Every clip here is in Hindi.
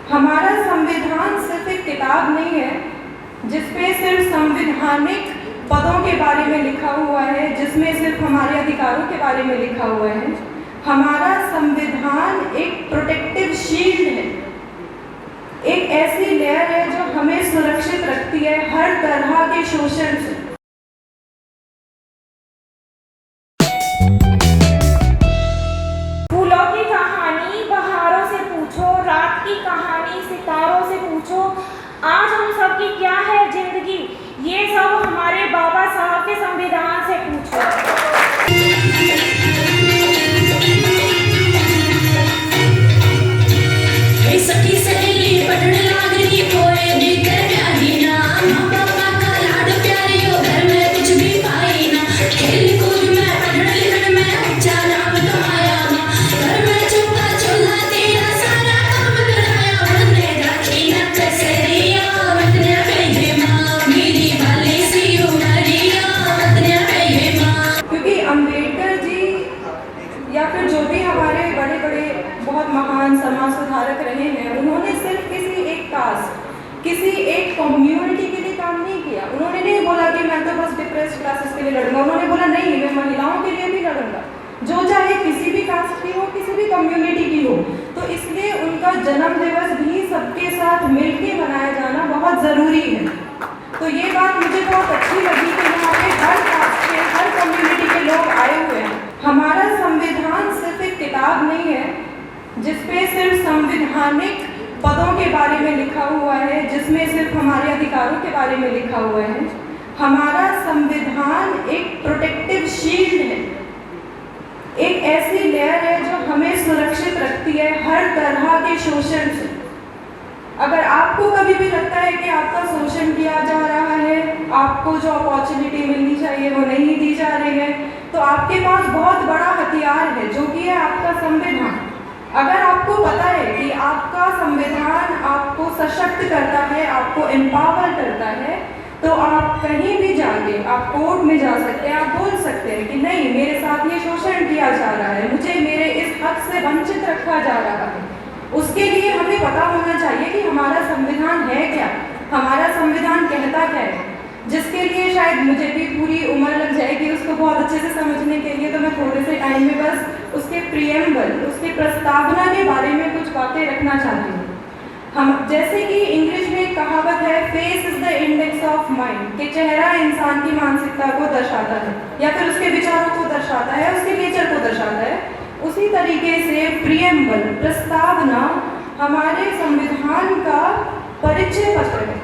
हमारा संविधान सिर्फ एक किताब नहीं है जिसपे सिर्फ संवैधानिक पदों के बारे में लिखा हुआ है, जिसमें सिर्फ हमारे अधिकारों के बारे में लिखा हुआ है। हमारा संविधान एक प्रोटेक्टिव शील्ड है, एक ऐसी लेयर है जो हमें सुरक्षित रखती है हर तरह के शोषण से। फूलों की कहानी बहारों से पूछो, रात की कहानी सितारों से पूछो, आज हम सब की क्या है जिंदगी, ये सब हमारे बाबा साहब के संविधान से पूछो। सखी सहेली पढ़ने लागनी कोई भी कर प्यारी ना, माँ बापा का लाड प्यारी हो घर में कुछ भी पाई ना, खेल कूद में पढ़ने लिखने में अच्छा नाम कमाया माँ, घर में चुपा चूल्हा तेरा सारा काम कराया, बनने राखी न कसरिया वतने पे ये माँ, मेरी वाली सी उमरिया वतने पे ये माँ। क्योंकि अम्बेडकर जी या फिर जो भी हमारे बड़े बड़े बहुत महान समाज सुधारक रहे हैं, उन्होंने सिर्फ किसी एक कास्ट, किसी एक कम्युनिटी के लिए काम नहीं किया। उन्होंने नहीं बोला कि मैं तो बस डिप्रेस्ड क्लासेस के लिए लड़ूंगा, उन्होंने बोला नहीं, मैं महिलाओं के लिए भी लड़ूंगा, जो चाहे किसी भी कास्ट की हो, किसी भी कम्युनिटी की हो। तो इसलिए उनका जन्म दिवस भी सबके साथ मिलकर मनाया जाना बहुत ज़रूरी है। तो ये बात मुझे बहुत अच्छी लगी कि यहाँ पे हर कास्ट के, हर कम्युनिटी के लोग आए हुए हैं। हमारा संविधान सिर्फ एक किताब नहीं है जिसपे सिर्फ संवैधानिक पदों के बारे में लिखा हुआ है, जिसमें सिर्फ हमारे अधिकारों के बारे में लिखा हुआ है। हमारा संविधान एक प्रोटेक्टिव शील्ड है, एक ऐसी लेयर है जो हमें सुरक्षित रखती है हर तरह के शोषण से। अगर आपको कभी भी लगता है कि आपका शोषण किया जा रहा है, आपको जो अपॉर्चुनिटी मिलनी चाहिए वो नहीं दी जा रही है, तो आपके पास बहुत बड़ा हथियार है जो कि है आपका संविधान। अगर आपको पता है कि आपका संविधान आपको सशक्त करता है, आपको एम्पावर करता है, तो आप कहीं भी जाके, आप कोर्ट में जा सकते हैं, आप बोल सकते हैं कि नहीं, मेरे साथ ये शोषण किया जा रहा है, मुझे मेरे इस हक से वंचित रखा जा रहा है। उसके लिए हमें पता होना चाहिए कि हमारा संविधान है क्या, हमारा संविधान कहता क्या है, जिसके लिए शायद मुझे भी पूरी उम्र लग जाएगी उसको बहुत अच्छे से समझने के लिए। तो मैं थोड़े से टाइम में बस उसके प्रियम्बल, उसके प्रस्तावना के बारे में कुछ बातें रखना चाहती हूँ। हम जैसे कि इंग्लिश में एक कहावत है, face is the index of mind, कि चेहरा इंसान की मानसिकता को दर्शाता है या फिर उसके विचारों को दर्शाता है, उसके नेचर को दर्शाता है। उसी तरीके से प्रियम्बल, प्रस्तावना, हमारे संविधान का परिचय पत्र है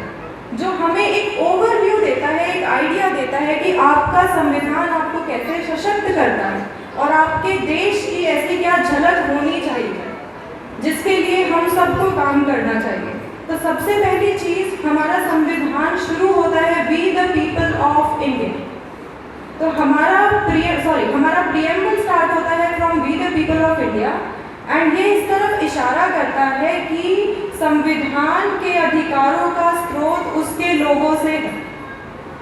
जो हमें एक ओवरव्यू देता है, एक आइडिया देता है कि आपका संविधान आपको कैसे सशक्त करता है और आपके देश की ऐसी क्या झलक होनी चाहिए जिसके लिए हम सबको काम करना चाहिए। तो सबसे पहली चीज़, हमारा संविधान शुरू होता है we the people of India. तो हमारा प्रियम्बल स्टार्ट होता है from we the people of India, and ये इस तरफ इशारा करता है कि संविधान के अधिकारों का स्रोत उसके लोगों से है।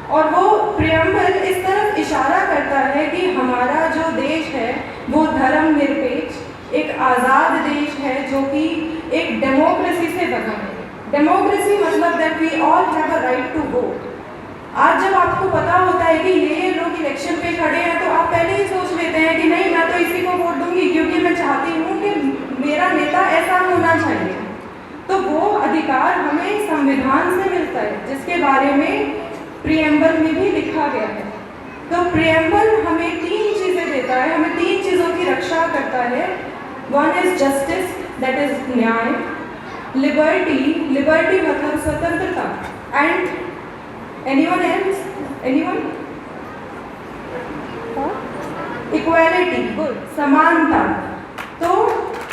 और वो प्रियम्बल इस तरफ इशारा करता है कि हमारा जो देश है वो धर्मनिरपेक्ष, एक आज़ाद देश है जो कि एक डेमोक्रेसी से बना है। डेमोक्रेसी मतलब that we all have a right to vote. आज जब आपको पता होता है कि ये लोग इलेक्शन पे खड़े हैं, तो आप पहले ही सोच लेते हैं कि नहीं, मैं तो इसी को वोट दूंगी क्योंकि मैं चाहती हूँ कि मेरा नेता ऐसा होना चाहिए। तो वो अधिकार हमें संविधान से मिलता है जिसके बारे में प्रियम्बल में भी लिखा गया है। तो प्रियम्बल हमें 3 चीज़ें देता है, हमें 3 चीज़ों की रक्षा करता है। One is justice, that is न्याय, लिबर्टी मतलब स्वतंत्रता, and anyone else? Anyone? Equality, समानता। तो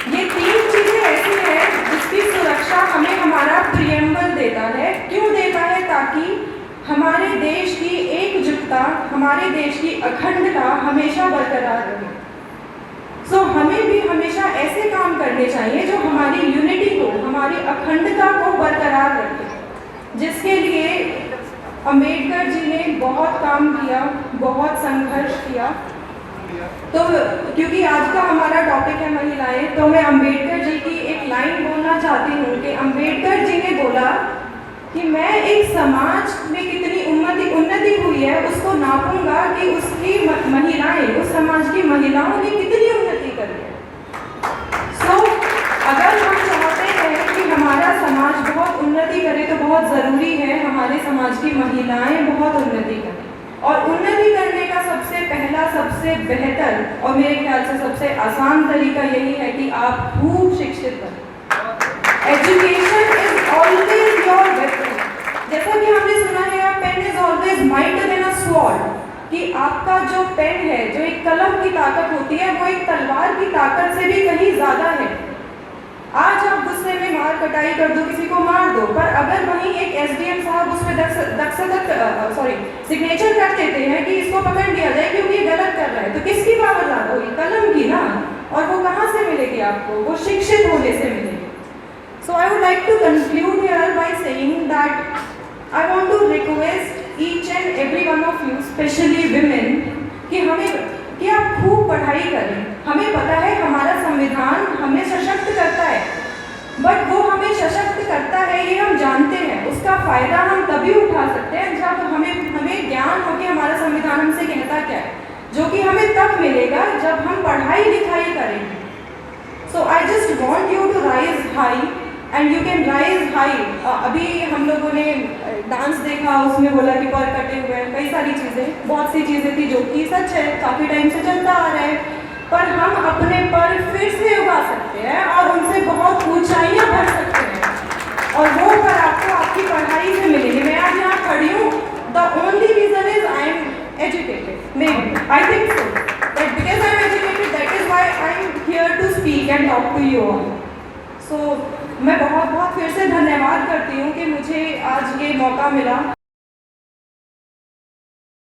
ये 3 चीज़ें ऐसी है जिसकी सुरक्षा हमें हमारा प्रियम्बल देता है। क्यों देता है? ताकि हमारे देश की एकजुटता, हमारे देश की अखंडता हमेशा बरकरार रहे। सो हमें भी हमेशा ऐसे काम करने चाहिए जो हमारी यूनिटी को, हमारी अखंडता को बरकरार रखे, जिसके लिए अम्बेडकर जी ने बहुत काम किया, बहुत संघर्ष किया। तो क्योंकि आज का हमारा टॉपिक है महिलाएं, तो मैं अंबेडकर जी की एक लाइन बोलना चाहती हूँ कि अंबेडकर जी ने बोला कि मैं एक समाज में कितनी उन्नति हुई है उसको नापूंगा कि उसकी महिलाएं, उस समाज की महिलाओं ने कितनी उन्नति करी है। सो अगर हम चाहते हैं कि हमारा समाज बहुत उन्नति करे तो बहुत ज़रूरी है हमारे समाज की महिलाएं बहुत उन्नति करें। और उन्नति करने का सबसे पहला, सबसे बेहतर और मेरे ख्याल से सबसे आसान तरीका यही है कि आप खूब शिक्षित बनें। Education is always your weapon. जैसा कि हमने सुना है, a pen is always mightier than a sword, कि आपका जो पेन है, जो एक कलम की ताकत होती है, वो एक तलवार की ताकत से भी कहीं ज़्यादा है। आज आप गुस्से में मार कटाई कर दो, किसी को मार दो, पर अगर वहीं एक एसडीएम साहब उसमें सिग्नेचर कर देते हैं कि इसको पकड़ लिया जाए क्योंकि ये गलत कर रहा है, तो किसकी पावर ज़्यादा होगी? कलम की ना। और वो कहाँ से मिलेगी आपको? वो शिक्षित होने से मिलेगी। So I would like to conclude here by saying that I want to request each and every one of you, especially women, कि आप खूब पढ़ाई करें। हमें पता है हमारा संविधान हमें सशक्त करता है, बट वो हमें सशक्त करता है ये हम जानते हैं। उसका फ़ायदा हम तभी उठा सकते हैं जब हमें ज्ञान हो कि हमारा संविधान हमसे कहता क्या है, जो कि हमें तब मिलेगा जब हम पढ़ाई लिखाई करेंगे। So I just want you to rise high and you can rise high। अभी हम लोगों ने डांस देखा, उसमें बोला कि पर कटे हुए हैं, कई सारी चीज़ें, बहुत सी चीज़ें थी जो कि सच है, काफ़ी टाइम से चलता आ रहा है, पर हम अपने पर फिर से उगा सकते हैं और उनसे बहुत ऊंचाइयां भर सकते हैं। और वो पर आपको आपकी पढ़ाई से मिलेगी। मैं आज यहाँ खड़ी हूँ, the only reason is I am educated. May I think so that because I am educated, that is why I am here to speak and talk to you all. So मैं बहुत बहुत फिर से धन्यवाद करती हूँ कि मुझे आज ये मौका मिला।